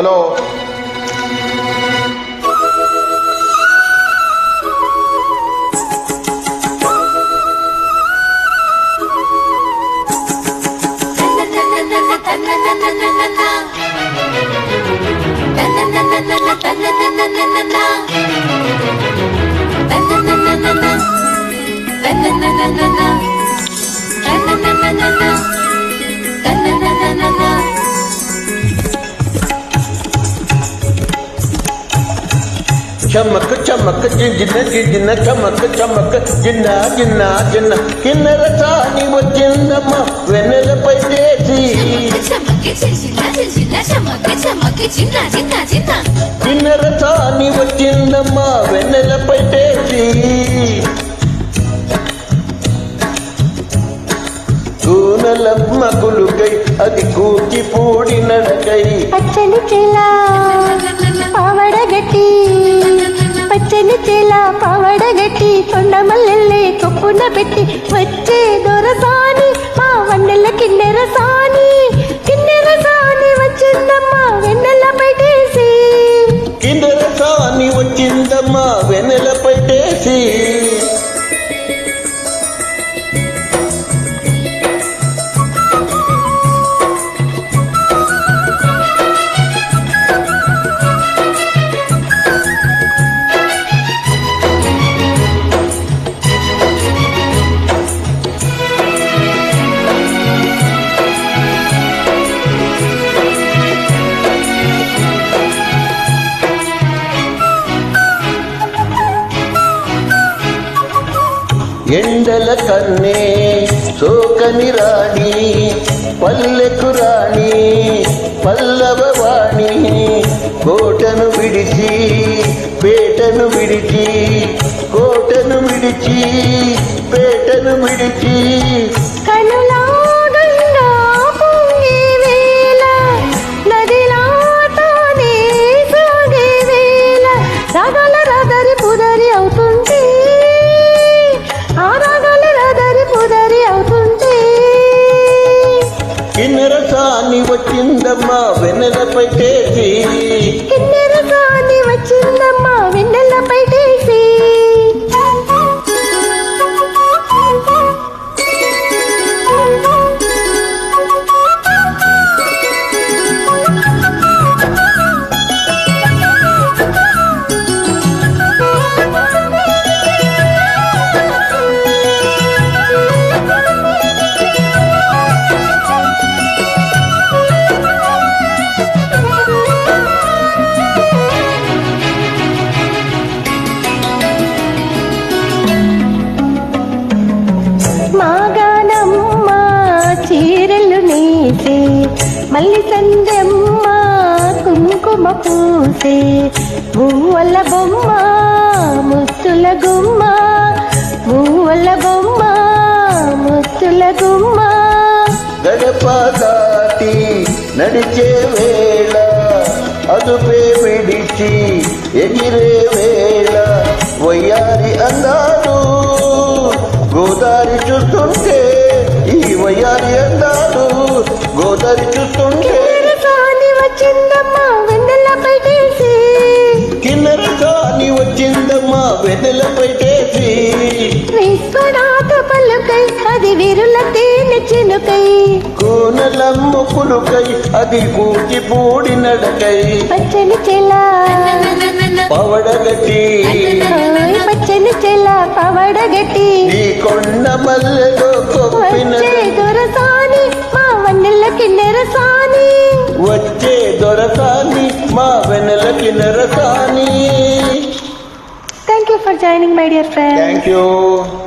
Hello చమక్ చమక్ జిన్న జిన్న చమక్ చమక్ జిన్న జిన్న జిన్న కిన్నెర చాని వచ్చిందమ్మ వెన్నెలపై చేసి కిన్నెర చాని వచ్చిందమ్మ వెన్నెలపై చేసి కూనలమ్మ కులుకై అది కూచిపూడి నడకై పచ్చని చేలా పావడగట్టి పచ్చని చేలా పావడగట్టి తొండమల్లెల్లి కొప్పున పెట్టి వచ్చే దొరసాని మా వన్నెల కిన్నెర సాని వచ్చిందమ్మా వెన్నెల పెట్టేసి కిన్నెర సాని వచ్చిందమ్మా వెన్నెల పెట్టేసి ఎండల కన్నే సోకని రాణి పల్లెకు రాణి పల్లవవాణి కోటను విడిచి పేటను విడిచి కోటను విడిచి పేటను విడిచి కనులా గంగా పొంగే వేళ నదిలా తానే సాగే వేళ రాగాల రాదరి పుదరి అవుతుంటే కిన్నెర సాని వచ్చిందమ్మా వెన్నెలపై చేసి కిన్నెర సాని వచ్చిందమ్మా వెన్నెలపై చేసి మల్లి సందెమ్మ కుంకుమ పూసే మూవల బొమ్మ ముత్తుల గుమ్మ మూవల బొమ్మ ముత్తుల గుమ్మ గడప దాటి నడిచే వేళ అదుపే విడిచి ఎగిరే వేళ వయ్యారి అందాలు గోదారి చూస్తుంటే ఈ వయ్యారి అందాలు గోదారి చూస్తుంటే వచ్చిందమ్మా వెన్నెల పెట్టేసి కిన్నెర సాని వచ్చిందమ్మా వెన్నెల పెట్టేసి విశ్వనాథ పలుకై అది విరుల తేనె చిలుకై కూనలమ్మ పులుకై అది కూచిపూడి నడకై పచ్చని చెలా పవడగట్టి పచ్చని చెలా పవడగట్టి ఈ కొండ మల్లెలో కొప్పిన దొరసాని మా వన్నెల కిన్నెర సాని వచ్చే దొరసాని మా వెన్నెల కిన్నెర సాని. Thank you for joining, my dear friend. Thank you.